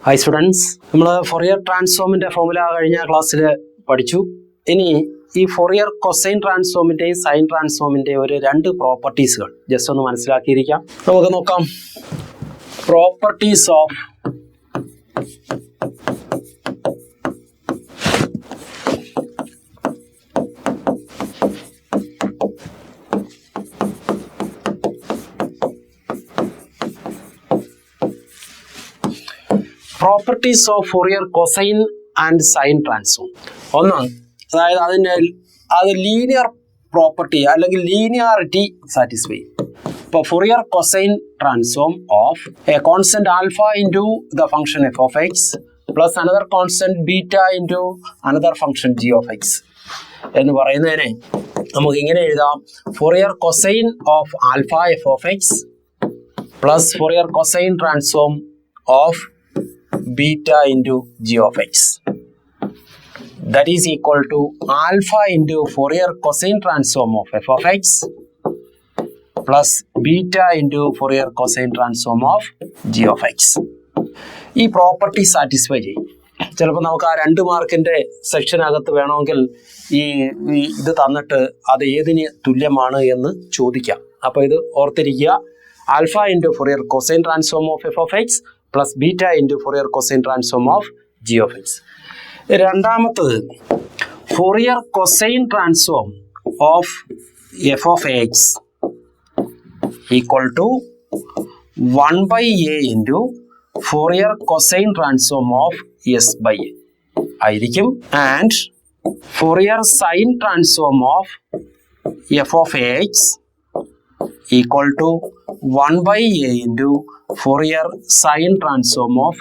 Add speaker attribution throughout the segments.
Speaker 1: Hi students, we Fourier transform formula പഠിച്ചു. ഇനി ഈ Fourier cosine transform sin transform രണ്ട് പ്രോപ്പർട്ടീസുകൾ ജസ്റ്റ് ഒന്ന് മനസ്സിലാക്കിയിരിക്കാം. നമുക്ക് നോക്കാം. Properties of Fourier cosine and sine transform. ഒന്നാണ് അതായത് അത് ലീനിയർ പ്രോപ്പർട്ടി അല്ലെങ്കിൽ ലീനിയാരിറ്റി സാറ്റിസ്ഫൈ. ഇപ്പോൾ Fourier cosine transform of a constant alpha into the function f of x plus another constant beta into another function g of x എന്ന് പറയുന്നതിനെ നമുക്ക് ഇങ്ങനെ എഴുതാം. Fourier cosine of alpha f of x plus Fourier cosine transform of beta into g of x. That is equal to alpha into Fourier cosine transform of f of x plus beta into Fourier cosine transform of g of x. ഈ property satisfy ചെയ്യും. ചിലപ്പോൾ നമുക്ക് ആ 2 മാർക്കിൻ്റെ സെക്ഷനകത്ത് വേണമെങ്കിൽ ഇത് തന്നിട്ട് അത് ഏതിന് തുല്യമാണ് എന്ന് ചോദിക്കാം. അപ്പോൾ ഇത് ഓർത്തിരിക്കുക. Alpha into Fourier cosine transform of f of x plus beta into Fourier cosine transform of g of x. രണ്ടാമത്തത് Fourier cosine transform of f of x equal to 1 by a into Fourier cosine transform of s by a ആയിരിക്കും. And Fourier sine transform of f of x equal to 1 by a into Fourier sine transform of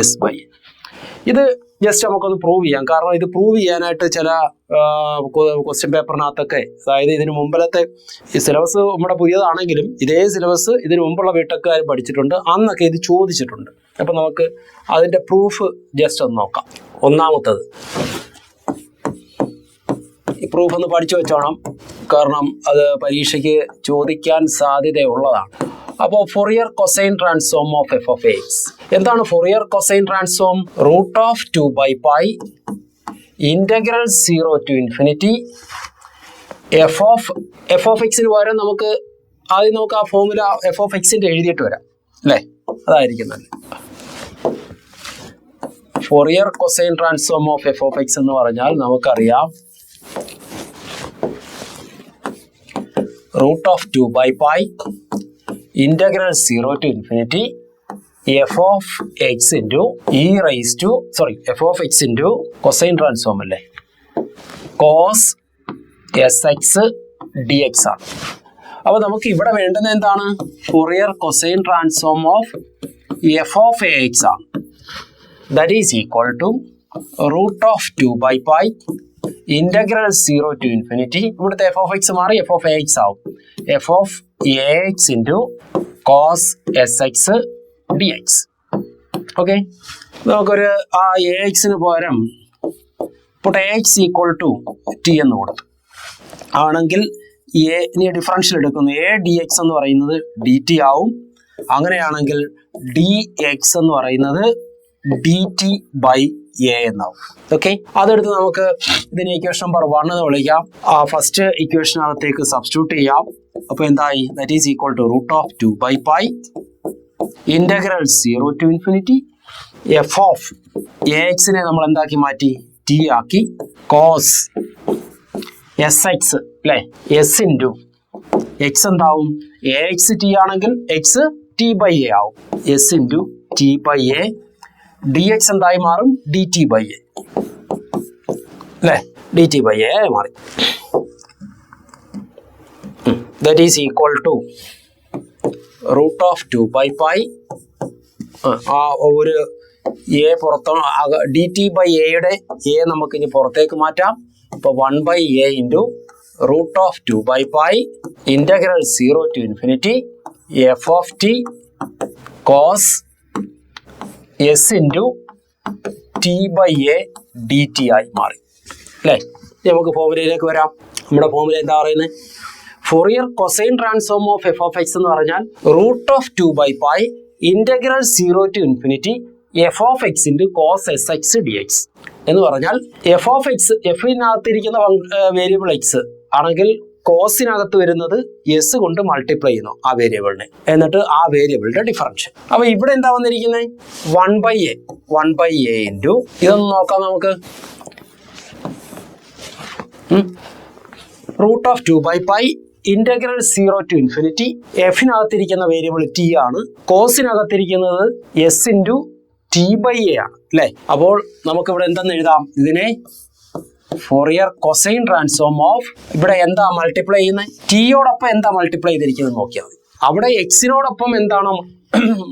Speaker 1: s by a. ഇത് just നമുക്കൊന്ന് prove ചെയ്യാം. കാരണം ഇത് prove ചെയ്യാനായിട്ട് ചില question പേപ്പറിനകത്തൊക്കെ, അതായത് ഇതിന് മുമ്പിലത്തെ ഈ സിലബസ് നമ്മുടെ പുതിയതാണെങ്കിലും ഇതേ സിലബസ് ഇതിന് മുമ്പുള്ള വീട്ടൊക്കെ പഠിച്ചിട്ടുണ്ട്, അന്നൊക്കെ ഇത് ചോദിച്ചിട്ടുണ്ട്. അപ്പം നമുക്ക് അതിൻ്റെ പ്രൂഫ് ജസ്റ്റ് ഒന്ന് നോക്കാം. ഒന്നാമത്തത് ഈ പ്രൂഫ് ഒന്ന് പഠിച്ചു വെച്ചോണം, കാരണം അത് പരീക്ഷയ്ക്ക് ചോദിക്കാൻ സാധ്യതയുള്ളതാണ്. അപ്പോൾ Fourier cosine transform of f of x എന്താണ്? Fourier cosine transform root of 2 by pi integral 0 to infinity f of x ന് പകരം നമുക്ക് ആദ്യം ആ ഫോർമുല f of x ൻ്റെ എഴുതിയിട്ട് വരാം അല്ലേ? അതായിരിക്കും നല്ലത്. Fourier cosine transform of f of x എന്ന് പറഞ്ഞാൽ നമുക്കറിയാം root of 2 by pi integral 0 to infinity f of x into f of x into cosine transform അല്ലേ, cos sx dx ആണ്. അപ്പോൾ നമുക്ക് ഇവിടെ വേണ്ടുന്നത് എന്താണ്? Fourier cosine transform of f of x ആണ്. That is equal to root of 2 by pi integral 0 to infinity. ഇവിടുത്തെ f of x മാറി f of x ആവും. f of ax into cos sx dx. Okay, നമുക്കൊരു ആ ax-ന് പകരം ഇപ്പോൾ ax equal to t എന്ന് കൊടുത്തു ആണെങ്കിൽ ഇനി ഡിഫറൻഷ്യൽ എടുക്കുന്നു. a dx എന്ന് പറയുന്നത് dt ആവും. അങ്ങനെയാണെങ്കിൽ dx എന്ന് പറയുന്നത് dt by a എന്നാവും. ഓക്കെ, അതെടുത്ത് നമുക്ക് ഇതിനെ ഇക്വേഷൻ നമ്പർ 1 എന്ന് വിളിക്കാം. ആ ഫസ്റ്റ് ഇക്വേഷനകത്തേക്ക് സബ്സ്റ്റിറ്റ്യൂട്ട് ചെയ്യാം. അപ്പോൾ എന്തായി? That is equal to root of 2 by pi integral 0 to infinity f of ax-നെ നമ്മൾ എന്താക്കി മാറ്റി? t ആക്കി. കോസ് sx അല്ലേ, s ഇൻറ്റു x എന്താവും? ax t ആണെങ്കിൽ x t by a ആവും. s into t by a dx എന്തായി മാറും? dt by a അല്ലേ, dt by a മാറി. That is equal to root of 2 by pi ഒരു a പുറത്ത് dt by a-യുടെ a നമുക്കിനി പുറത്തേക്ക് മാറ്റാം. ഇപ്പോൾ 1 by a into root of 2 by pi integral 0 to infinity f of t cos s into t by a dt ആയി മാറി അല്ലേ. നമുക്ക് ഫോർമുലയിലേക്ക് വരാം. നമ്മുടെ ഫോർമുല എന്താ പറയുന്നത്? Fourier cosine transform of f of x എന്ന് പറഞ്ഞാൽ root of 2 by pi integral 0 to infinity F of X into cos S X D X എന്ന് പറഞ്ഞാൽ എഫ് ഓഫ് എക്സ് എഫിനകത്തിരിക്കുന്ന വേരിയബിൾ എക്സ് ആണെങ്കിൽ കോസിനകത്ത് വരുന്നത് എസ് കൊണ്ട് മൾട്ടിപ്ലൈ ചെയ്യുന്നു ആ വേരിയബിളിനെ, എന്നിട്ട് ആ വേരിയബിളിന്റെ ഡിഫറൻഷ്യൽ. അപ്പൊ ഇവിടെ എന്താ വന്നിരിക്കുന്നത്? 1/a ഇൻറ്റു ഇതൊന്ന് നോക്കാം നമുക്ക്. Root of 2/π integral 0 to infinity. എഫിനകത്തിരിക്കുന്ന വേരിയബിൾ ടി ആണ്, കോസിനകത്തിരിക്കുന്നത് എസ് ഇൻറ്റു t/a ആണ് അല്ലേ. അപ്പോൾ നമുക്കിവിടെ എന്തെന്ന് എഴുതാം? ഇതിനെ ഫോറിയർ കൊസൈൻ ട്രാൻസ്ഫോം ഓഫ്, ഇവിടെ എന്താ മൾട്ടിപ്ലൈ ചെയ്യുന്നത്? ടിയോടൊപ്പം എന്താ മൾട്ടിപ്ലൈ ചെയ്തിരിക്കുന്നത് നോക്കിയാൽ മതി. അവിടെ എക്സിനോടൊപ്പം എന്താണോ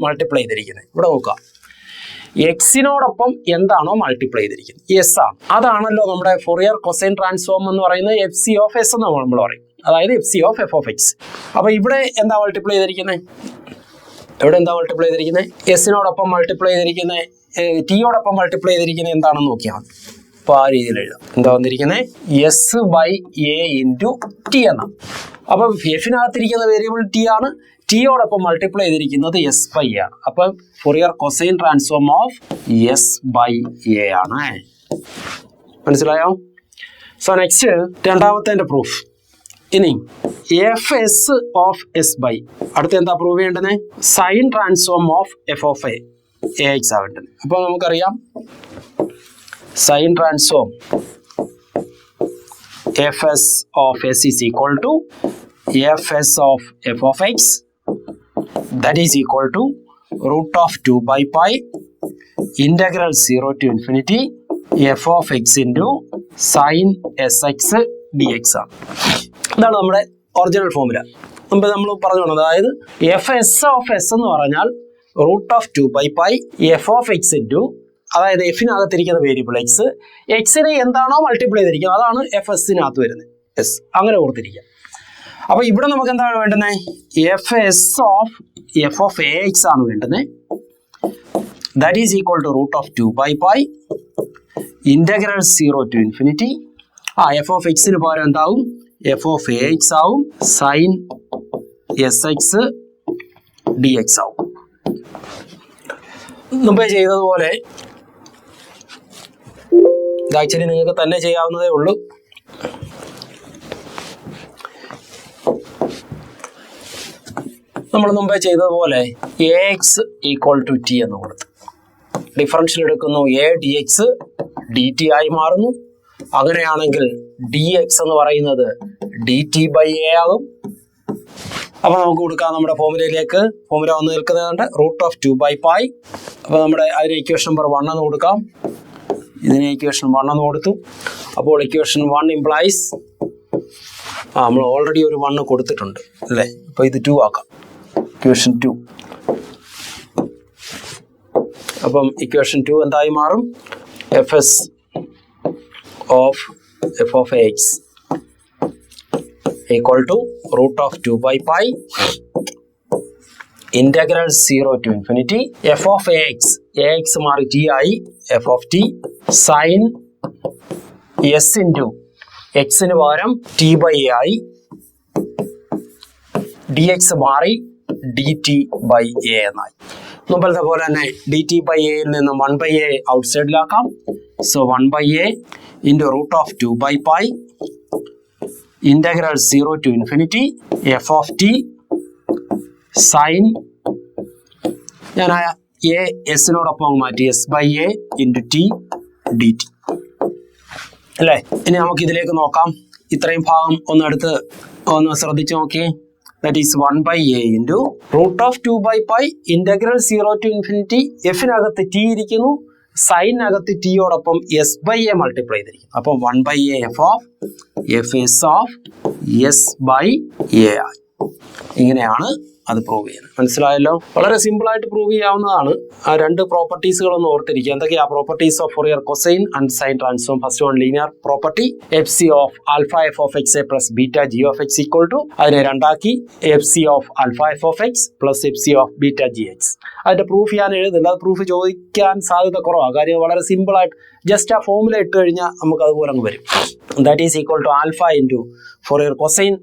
Speaker 1: മൾട്ടിപ്ലൈ ചെയ്തിരിക്കുന്നത് ഇവിടെ നോക്കുക. എക്സിനോടൊപ്പം എന്താണോ മൾട്ടിപ്ലൈ ചെയ്തിരിക്കുന്നത് എസ് ആണ്. അതാണല്ലോ നമ്മുടെ ഫോറിയർ കൊസൈൻ ട്രാൻസ്ഫോം എന്ന് പറയുന്നത് എഫ് സി ഓഫ് എസ് എന്ന് നമ്മൾ പറയും, അതായത് F C of F of X. അപ്പൊ ഇവിടെ എന്താ മൾട്ടിപ്ലൈ ചെയ്തിരിക്കുന്നത്? ഇവിടെ എന്താ മൾട്ടിപ്ലൈ ചെയ്തിരിക്കുന്നത്? എസിനോടൊപ്പം മൾട്ടിപ്ലൈ ചെയ്തിരിക്കുന്നത്, ടിയോടൊപ്പം മൾട്ടിപ്ലൈ ചെയ്തിരിക്കുന്നത് എന്താണെന്ന് നോക്കിയാൽ മതി. അപ്പോൾ ആ രീതിയിൽ എഴുതാം. എന്താ വന്നിരിക്കുന്നത്? S by A into T എന്നാണ്. അപ്പം എഫിനകത്തിരിക്കുന്ന വേരിയബിൾ ടി ആണ്, ടിയോടൊപ്പം മൾട്ടിപ്ലൈ ചെയ്തിരിക്കുന്നത് എസ് ബൈ എ ആണ്. അപ്പം Fourier cosine transform of S by A ആണ്. മനസ്സിലായോ? സോ നെക്സ്റ്റ് രണ്ടാമത്തെ പ്രൂഫ്. ഇനി F S of S by, അടുത്ത് എന്താ പ്രൂവ് ചെയ്യേണ്ടത്? Sine transform of F of A X ആവേണ്ടത്. അപ്പോൾ നമുക്കറിയാം sine transform F S of S is equal to F S of F of X, that is equal to root of 2/π integral 0 to infinity F of X into sine S X D X ആണ്. ഇതാണ് നമ്മുടെ original formula. മുമ്പ് നമ്മൾ പറഞ്ഞു വന്നത്, അതായത് F S of S എന്ന് പറഞ്ഞാൽ root of 2/π F of X into, അതായത് എഫിനകത്തിരിക്കുന്ന വേരിയബിൾ എക്സ്, എക്സിനെ എന്താണോ മൾട്ടിപ്ലൈ ചെയ്തിരിക്കുന്നത് അതാണ് എഫ് എസിനകത്ത് വരുന്നത്. എസ് അങ്ങനെ ഓർത്തിരിക്കുക. അപ്പൊ ഇവിടെ നമുക്ക് എന്താണ് വേണ്ടുന്നത്? F S of F of A X ആണ് വേണ്ടുന്നത്. That is equal to root of 2/π integral 0 to infinity. F of എക്സിന് പകരം എന്താവും? എഫ് ഓഫ് എ എക്സ് ആവും, sine S X D X ആവും. മുമ്പേ ചെയ്തതുപോലെ ഇത് ആക്ച്വലി നിങ്ങൾക്ക് തന്നെ ചെയ്യാവുന്നതേ ഉള്ളൂ. നമ്മൾ മുമ്പേ ചെയ്തതുപോലെ a x equal to t എന്ന് കൊടുത്തു ഡിഫറൻഷ്യൽ എടുക്കുന്നു. A d x d t ആയി മാറുന്നു. അങ്ങനെയാണെങ്കിൽ ഡി എക്സ് എന്ന് പറയുന്നത് ഡി ടി ബൈ എ ആകും. അപ്പൊ നമുക്ക് കൊടുക്കാം നമ്മുടെ ഫോർമുലയിലേക്ക്. ഫോർമുല വന്ന് നിൽക്കുന്നത് റൂട്ട് ഓഫ് 2/π. അപ്പൊ നമ്മുടെ അതിന് ഇക്വേഷൻ നമ്പർ 1 എന്ന് കൊടുക്കാം. ഇതിന് ഇക്വേഷൻ 1 എന്ന് കൊടുത്തു. അപ്പോൾ ഇക്വേഷൻ 1 ഇംപ്ലൈസ്, നമ്മൾ ഓൾറെഡി ഒരു 1 കൊടുത്തിട്ടുണ്ട് അല്ലേ. അപ്പൊ ഇത് 2 ആക്കാം. ഇക്വേഷൻ 2. അപ്പം ഇക്വേഷൻ 2 എന്തായി മാറും? F S of F of X equal to root of 2/π integral 0 to infinity F of A X മാറി ടി ആയി, F of T sine S into എക്സിന് പകരം ടി ബൈ എ ആയി, ഡി എക്സ് മാറി D T by A എന്നായി. മുമ്പത്തെ പോലെ തന്നെ ഡി ടി ബൈ എയിൽ നിന്ന് 1/a ഔട്ട്സൈഡിലാക്കാം. So 1/a into root of 2/π integral 0 to infinity F of T sine, ഞാൻ എ എസിനോടൊപ്പം മാറ്റി S by A into T D T അല്ലേ. ഇനി നമുക്ക് ഇതിലേക്ക് നോക്കാം. ഇത്രയും ഭാഗം ഒന്നെടുത്ത് ഒന്ന് ശ്രദ്ധിച്ചു നോക്കിയേ. That is 1/a into root of 2/π integral 0 to infinity. എഫിനകത്ത് ടി ഇരിക്കുന്നു, സൈനകത്ത് ടിയോടൊപ്പം എസ് ബൈ എ മൾട്ടിപ്ലൈ ചെയ്തിരിക്കും. അപ്പം 1/a F of F S of S by A ആയി. ഇങ്ങനെയാണ് അത് പ്രൂവ് ചെയ്യുന്നത്. മനസ്സിലായല്ലോ? വളരെ സിമ്പിൾ ആയിട്ട് പ്രൂവ് ചെയ്യാവുന്നതാണ്. ആ രണ്ട് പ്രോപ്പർട്ടീസുകളൊന്ന് ഓർത്തിരിക്കുക. എന്തൊക്കെയാ properties of Fourier cosine and sine transform? First one linear property, f C of alpha f of x a plus beta g of X equal to, അതിനെ രണ്ടാക്കി f C of alpha f of x plus f C of beta g x. അതിന്റെ proof ഞാൻ എഴുതുന്നില്ല, അത് proof ചോദിക്കാൻ സാധ്യത കുറവാണ്. കാര്യം വളരെ സിമ്പിൾ ആയിട്ട് ജസ്റ്റ് ആ ഫോമുല ഇട്ട് കഴിഞ്ഞാൽ നമുക്ക് അതുപോലെ അങ്ങ് വരും. That is equal to alpha into Fourier cosine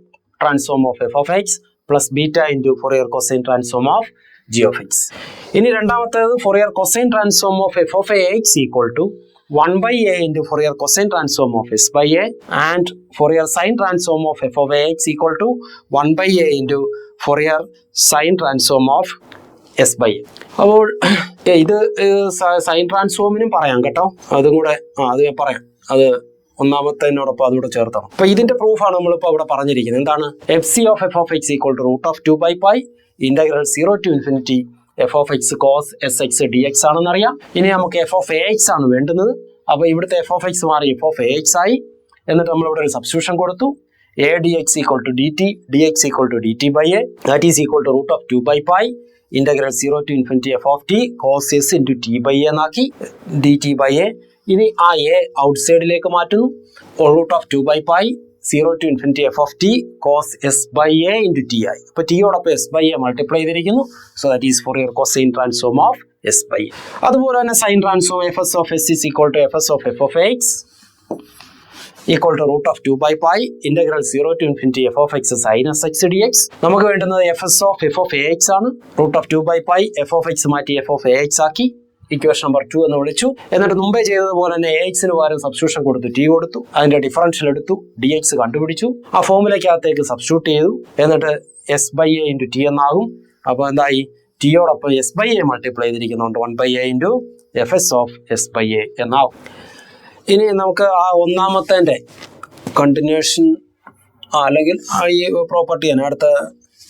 Speaker 1: transform of F of x plus beta into Fourier cosine transform of g of x. ഇനി രണ്ടാമത്തേത് Fourier cosine transform of f of ax equal to 1 by a into Fourier cosine transform of s by a and Fourier sine transform of f of ax equal to 1 by a into Fourier sine transform of s by a. അപ്പോൾ ഇത് sign ട്രാൻസ്ഫോമിനും പറയാം കേട്ടോ, അതും കൂടെ അത് പറയാം, അത് ഒന്നാമത്തേനോടൊപ്പം അതുകൂടെ ചേർത്തണം. അപ്പൊ ഇതിന്റെ പ്രൂഫാണ് നമ്മളിപ്പോൾ ഇവിടെ പറഞ്ഞിരിക്കുന്നത്. എന്താണ്? F C of F of X equal to root of 2 by pi integral 0 to infinity F of X cos S X D X ആണെന്നറിയാം. ഇനി നമുക്ക് എഫ് ഓഫ് എ എക്സ് ആണ് വേണ്ടുന്നത്. അപ്പൊ ഇവിടുത്തെ എഫ് ഓഫ് എക്സ് മാറി എഫ് ഓഫ് എ എക്സ് ആയി. എന്നിട്ട് നമ്മളിവിടെ ഒരു സബ്സ്റ്റിറ്റ്യൂഷൻ കൊടുത്തു. A d x equal to d t, d x equal to d T by a, that is equal to root of 2 by pi integral 0 to infinity F of t cos s into t by a എന്നാക്കി, d T by a. ഇനി ആ a out സൈഡിലേക്ക് മാറ്റുന്നു. Root of 2 by pi 0 to infinity F of t cos s by A into t ആയി. അപ്പൊ ടിയോടൊപ്പം S by A multiply ചെയ്തിരിക്കുന്നു. So that is Fourier cosine transform of S by a. അതുപോലെ തന്നെ sine transform F S of s is equal to F S of F of X equal to root of 2 by pi integral 0 to infinity F of x sine S X D x. നമുക്ക് വേണ്ടുന്നത് F S of F of A X ആണ്. Root of 2 by pi F of X മാറ്റി F of A X ആക്കി, equation number 2 എന്ന് വിളിച്ചു. എന്നിട്ട് മുമ്പേ ചെയ്തതുപോലെ തന്നെ എ എക്സിന് പകരം സബ്സ്റ്റിറ്റ്യൂഷൻ കൊടുത്തു, ടി കൊടുത്തു, അതിന്റെ ഡിഫറൻഷ്യൽ എടുത്തു, ഡി എക്സ് കണ്ടുപിടിച്ചു, ആ ഫോമുലയ്ക്കകത്തേക്ക് സബ്സ്റ്റിറ്റ്യൂട്ട് ചെയ്തു. എന്നിട്ട് s by A into t എന്നാകും. അപ്പോൾ എന്തായി? ടിയോടൊപ്പം എസ് ബൈ എ മൾട്ടിപ്ലൈ ചെയ്തിരിക്കുന്നുണ്ട് 1 by a into f S of S by a എന്നാവും. ഇനി നമുക്ക് ആ ഒന്നാമത്തെ കണ്ടിന്യൂഷൻ അല്ലെങ്കിൽ ഈ പ്രോപ്പർട്ടി തന്നെ അടുത്ത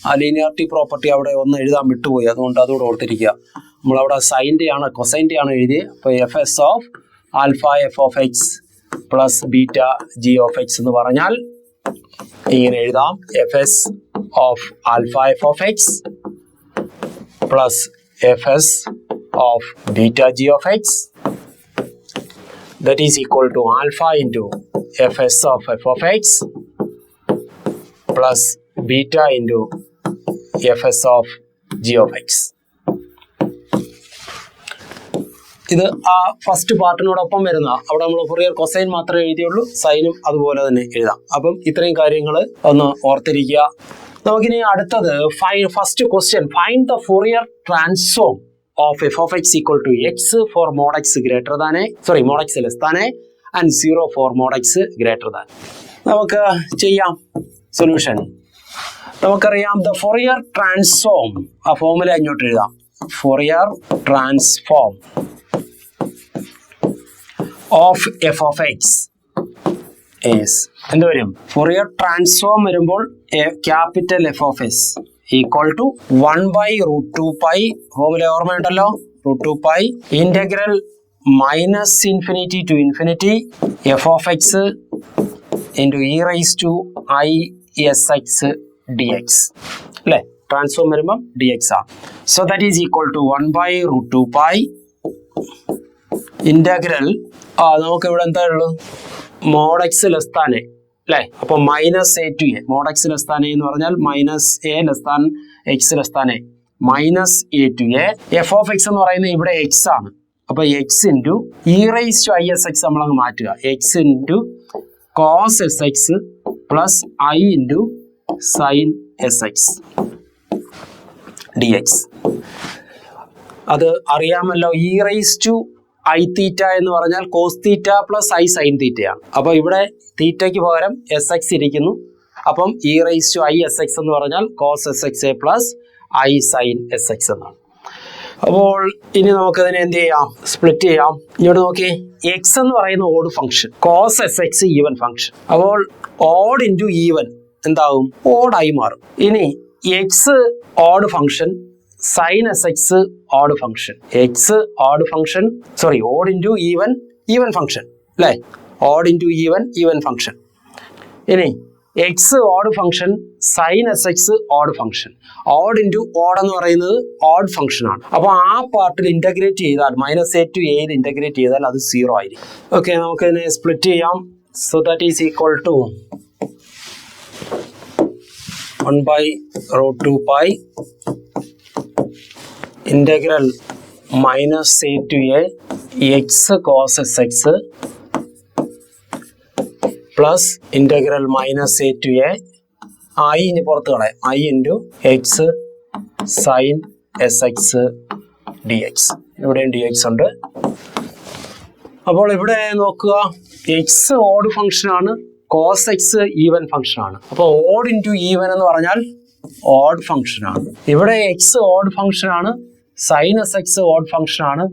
Speaker 1: ആ ലീനിയാരിറ്റി പ്രോപ്പർട്ടി അവിടെ ഒന്ന് എഴുതാൻ വിട്ടുപോയി, അതുകൊണ്ട് അതുകൂടെ ഓർത്തിരിക്കുക. നമ്മളവിടെ സൈൻ്റെ ആണ് കൊസൈൻ്റെ ആണ് എഴുതിയത്. അപ്പോൾ F S of alpha f of x plus beta g of x എന്ന് പറഞ്ഞാൽ ഇങ്ങനെ എഴുതാം. F S of alpha f of x plus F S of beta g of X that is equal to alpha into fs of f of x plus beta into fs of g of x. ഇത് ആ first പാർട്ടിനോടൊപ്പം വരുന്ന, അവിടെ നമ്മൾ Fourier cosine മാത്രമേ എഴുതിയുള്ളൂ, സൈനും അതുപോലെ തന്നെ എഴുതാം. അപ്പം ഇത്രയും കാര്യങ്ങൾ ഒന്ന് ഓർത്തിരിക്കുക. നമുക്കിനി അടുത്തത് first question, find the Fourier transform of f of x equal to x for mod x greater than a, mod x less than a and 0 for mod x greater than. നമുക്ക് ചെയ്യാം സൊല്യൂഷൻ. നമുക്കറിയാം the Fourier transform, ആ formula ഇങ്ങോട്ട് എഴുതാം. Fourier transform of f of x is എന്ത് വരും? Fourier transform വരുമ്പോൾ capital f of s equal to 1 by root 2 pi, formula ഓർമ്മയുണ്ടല്ലോ, root 2 pi integral minus infinity to infinity F of X into e raise to i s X D x അല്ലേ? Transform വരുമ്പം d X ആണ്. So that is equal to 1 by root 2 pi integral നമുക്ക് ഇവിടെ എന്താ ഉള്ളു? Mod x less than a അല്ലേ? അപ്പൊ minus a to a, mode x less than a എന്ന് പറഞ്ഞാൽ minus a less than x less than a, minus a to a. F of x എന്ന് പറയുന്നത് ഇവിടെ എക്സ് ആണ്. അപ്പൊ x into e raise to i s x നമ്മളങ്ങ് മാറ്റുക. X into cos S x plus i into sine S X D x. അത് അറിയാമല്ലോ, e raise to i theta എന്ന് പറഞ്ഞാൽ cos theta plus i sine തീറ്റയാണ്. അപ്പോൾ ഇവിടെ തീറ്റയ്ക്ക് പകരം എസ് എക്സ് ഇരിക്കുന്നു. അപ്പം e raise to i s x എന്ന് പറഞ്ഞാൽ cos S x a plus i sine S x എന്നാണ്. അപ്പോൾ ഇനി നമുക്കതിനെ എന്ത് ചെയ്യാം? സ്പ്ലിറ്റ് ചെയ്യാം. ഇങ്ങോട്ട് നോക്കി, എക്സ് എന്ന് പറയുന്ന odd function, cos S x even function. അപ്പോൾ ഓഡ് ഇൻറ്റു ഈവൻ എന്താവും? ഓഡായി മാറും. ഇനി x odd function, sine S x odd function, x odd function, odd into even, even function അല്ലേ? Odd into even, even function. ഇനി x odd function, sine S x odd function. Odd into odd എന്ന് പറയുന്നത് odd function ആണ്. അപ്പോൾ ആ പാർട്ടിൽ integrate ചെയ്താൽ minus a to എയിൽ ഇന്റഗ്രേറ്റ് ചെയ്താൽ അത് 0 ആയിരിക്കും. ഓക്കെ, നമുക്കതിനെ സ്പ്ലിറ്റ് ചെയ്യാം. So that is equal to 1 by root 2 pi integral minus a to a x cos S x plus integral minus a to a i ഇനി പുറത്ത് കളയാം, i into x sine S X D x. ഇവിടെയും d x ഉണ്ട്. അപ്പോൾ ഇവിടെ നോക്കുക, x odd function ആണ്, cos x even function ആണ്. അപ്പോൾ ഓഡ് ഇൻറ്റു ഈവൻ എന്ന് പറഞ്ഞാൽ ഓഡ് ഫംഗ്ഷൻ ആണ്. ഇവിടെ എക്സ് ഓഡ് ഫംഗ്ഷൻ ആണ്, sine S x odd function ആണ്.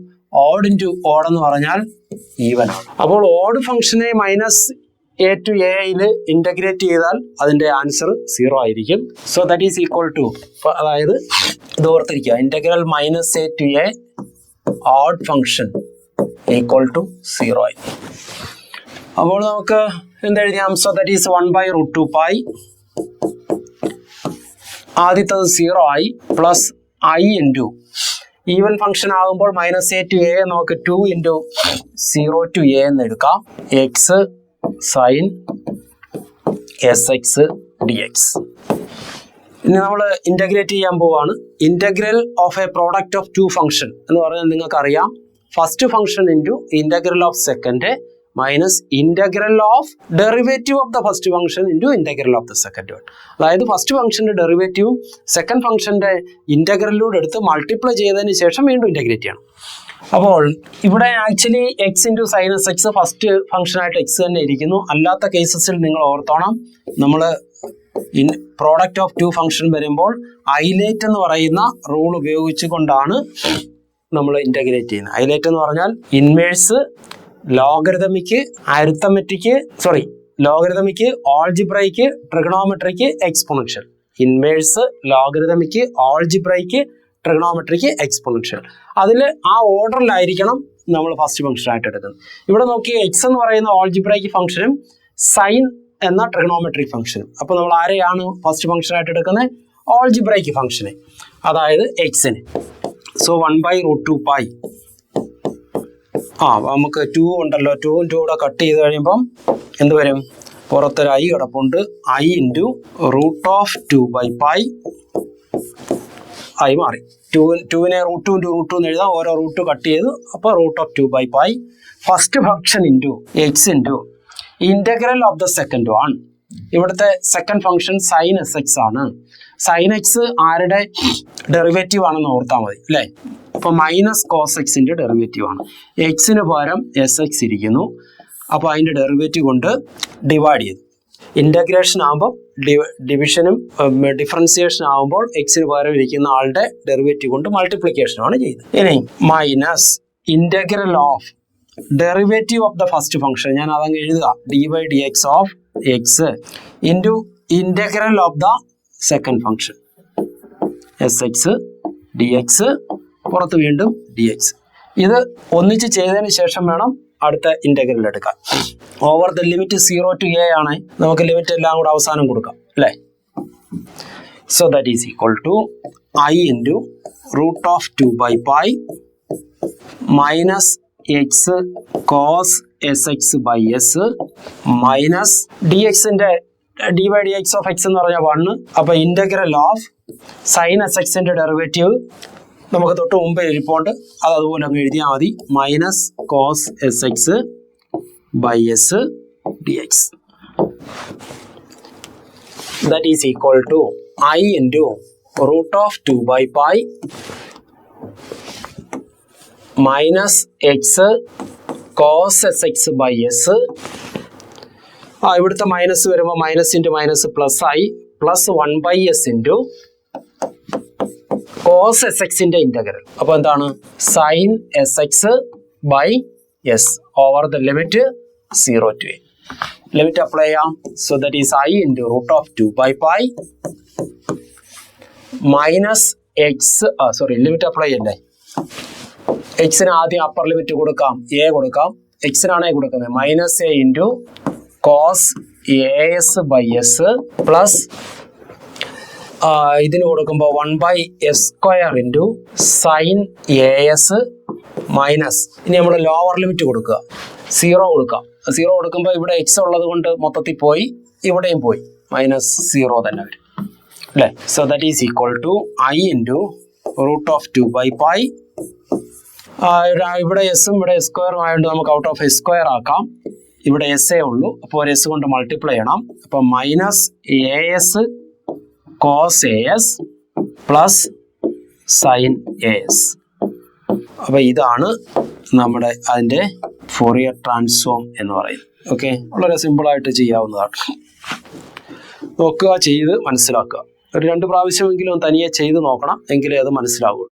Speaker 1: ഓഡ് ഇൻറ്റു ഓഡ് എന്ന് പറഞ്ഞാൽ ഈവൻ ആണ്. അപ്പോൾ ഓഡ് ഫംഗ്ഷനെ മൈനസ് എ ടു എയിൽ ഇന്റഗ്രേറ്റ് ചെയ്താൽ അതിന്റെ ആൻസർ 0 ആയിരിക്കും. So that is equal to, അതായത് ഇത് ഓർത്തിരിക്കുക, integral minus a to a odd function equal to 0 ആയിരിക്കും. അപ്പോൾ നമുക്ക് എന്തെഴുതാം? സോ ദാറ്റ് ഈസ് 1/√2 പൈ, ആദ്യത്തത് 0 ആയി, plus i into even function ആകുമ്പോൾ മൈനസ് എ ടു എ നമുക്ക് 2 ഇൻറ്റു 0 ടു എ എന്ന് എടുക്കാം. X sine S X D x. ഇനി നമ്മൾ ഇന്റഗ്രേറ്റ് ചെയ്യാൻ പോവാണ്. Integral of a product of 2 function എന്ന് പറഞ്ഞാൽ നിങ്ങൾക്കറിയാം, first function into integral of second minus integral of derivative of the first function into integral of the second one. അതായത് first ഫംഗ്ഷന്റെ ഡെറിവേറ്റീവും സെക്കൻഡ് ഫംഗ്ഷന്റെ ഇന്റഗ്രലിലൂടെ എടുത്ത് മൾട്ടിപ്ലൈ ചെയ്തതിന് ശേഷം വീണ്ടും ഇന്റഗ്രേറ്റ് ചെയ്യണം. അപ്പോൾ ഇവിടെ actually x into sine s x first ഫംഗ്ഷനായിട്ട് എക്സ് തന്നെ ഇരിക്കുന്നു. അല്ലാത്ത കേസസിൽ നിങ്ങൾ ഓർത്തോണം, നമ്മൾ പ്രോഡക്റ്റ് ഓഫ് 2 ഫംഗ്ഷൻ വരുമ്പോൾ ഐലേറ്റ് എന്ന് പറയുന്ന റൂൾ ഉപയോഗിച്ചുകൊണ്ടാണ് നമ്മൾ ഇന്റഗ്രേറ്റ് ചെയ്യുന്നത്. ഐലേറ്റ് എന്ന് പറഞ്ഞാൽ inverse, logarithmic, logarithmic, algebraic, trigonometric, exponential. Inverse, logarithmic, algebraic, trigonometric, exponential. അതിൽ ആ ഓർഡറിലായിരിക്കണം നമ്മൾ ഫസ്റ്റ് ഫംഗ്ഷൻ ആയിട്ട് എടുക്കുന്നത്. ഇവിടെ നോക്കി, എക്സ് എന്ന് പറയുന്ന ഓൾജിബ്രൈക്ക് ഫംഗ്ഷനും സൈൻ എന്ന ട്രിഗണോമെട്രിക് ഫംഗ്ഷനും. അപ്പോൾ നമ്മൾ ആരെയാണ് ഫസ്റ്റ് ഫംഗ്ഷൻ ആയിട്ട് എടുക്കുന്നത്? ഓൾജിബ്രൈക്ക് ഫംഗ്ഷനെ, അതായത് എക്സിന്. സോ 1/√2 പൈ, നമുക്ക് 2 ഉണ്ടല്ലോ, 2 കൂടെ കട്ട് ചെയ്ത് കഴിയുമ്പം എന്ത് വരും? പുറത്തൊരു ഐ കിടപ്പുണ്ട്, ഐ ഇൻറ്റു √2/π ആയി മാറി. 2നെ √2 ഇൻറ്റു √2 എന്ന് എഴുതാം, ഓരോ റൂട്ട് കട്ട് ചെയ്തു, അപ്പോൾ √2/π. First function into x into integral of the second one. ഇവിടുത്തെ second function sine S x ആണ്. സൈൻ എക്സ് ആരുടെ ഡെറിവേറ്റീവ് ആണെന്ന് ഓർത്താൽ മതി അല്ലേ? അപ്പോൾ മൈനസ് കോസ് എക്സിന്റെ ഡെറിവേറ്റീവ് ആണ്. എക്സിന് പകരം എസ് എക്സ് ഇരിക്കുന്നു, അപ്പോൾ അതിന്റെ ഡെറിവേറ്റീവ് കൊണ്ട് ഡിവൈഡ് ചെയ്തു. ഇന്റഗ്രേഷൻ ആകുമ്പോൾ ഡിവിഷനും ഡിഫറൻസിയേഷൻ ആകുമ്പോൾ എക്സിന് പകരം ഇരിക്കുന്ന ആളുടെ ഡെറിവേറ്റീവ് കൊണ്ട് മൾട്ടിപ്ലിക്കേഷനാണ് ചെയ്യുന്നത്. ഇനി minus integral of derivative of the first function, ഞാൻ അതങ്ങ് എഴുതുക, dy/dx of X into integral of the second function S X D X, പുറത്ത് വീണ്ടും ഡി എക്സ്. ഇത് ഒന്നിച്ച് ചെയ്തതിന് ശേഷം വേണം അടുത്ത ഇന്റഗ്രൽ എടുക്കാൻ. Over the limit 0 to a ആണ്, നമുക്ക് ലിമിറ്റ് എല്ലാം കൂടെ അവസാനം കൊടുക്കാം അല്ലേ? So that is equal to I into √2/π minus x cos S x by s minus d എക്സിന്റെ dy/dx ഓഫ് എക്സ് എന്ന് പറഞ്ഞാൽ 1. അപ്പൊ ഇന്റഗ്രൽ ഓഫ് സൈൻ എസ് എക്സിന്റെ ഡെറിവേറ്റീവ് നമുക്ക് തൊട്ട് മുമ്പ് എഴുതിപ്പോണ്ട്, അത് അതുപോലെ അങ്ങ് എഴുതിയാൽ മതി. Minus cos S x by s d x. That is equal to I into √2/π minus x cos S x by s. ഇവിടുത്തെ മൈനസ് വരുമ്പോൾ മൈനസ് ഇൻറ്റു മൈനസ് പ്ലസ് ആയി, plus 1/s into cos s എക്സിന്റെ integral. അപ്പോൾ എന്താണ്? Sine S x by s over the limit 0 to a. Limit apply ചെയ്യാം. So that is I into √2/π minus x, limit apply ചെയ്യണ്ടേ? എക്സിന് ആദ്യം upper limit കൊടുക്കാം, A കൊടുക്കാം. എക്സിനാണ് കൊടുക്കുന്നത്, minus a into cos a s by s plus ഇതിന് കൊടുക്കുമ്പോൾ 1/s² into sine a s minus, ഇനി നമ്മൾ ലോവർ ലിമിറ്റ് കൊടുക്കുക, 0 കൊടുക്കാം. 0 കൊടുക്കുമ്പോൾ ഇവിടെ എക്സ് ഉള്ളത് കൊണ്ട് മൊത്തത്തിൽ പോയി, ഇവിടെയും പോയി, -0 തന്നെ വരും അല്ലേ? So that is equal to I into √2/π. ഇവിടെ എസും ഇവിടെ s² ആയതുകൊണ്ട് നമുക്ക് ഔട്ട് ഓഫ് s² ആക്കാം. ഇവിടെ എസ് എ ഉള്ളൂ, അപ്പോൾ ഒരു എസ് കൊണ്ട് മൾട്ടിപ്ലൈ ചെയ്യണം. അപ്പോൾ minus a s cos a s plus sine AS. അപ്പോൾ ഇതാണ് നമ്മുടെ അതിൻ്റെ ഫോറിയർ ട്രാൻസ്ഫോം എന്ന് പറയുന്നത്. ഓക്കെ, വളരെ സിമ്പിളായിട്ട് ചെയ്യാവുന്നതാണ്. നോക്കുക, ചെയ്ത് മനസ്സിലാക്കുക. ഒരു 2 പ്രാവശ്യമെങ്കിലും തനിയെ ചെയ്ത് നോക്കണം, എങ്കിലേ അത് മനസ്സിലാവുള്ളൂ.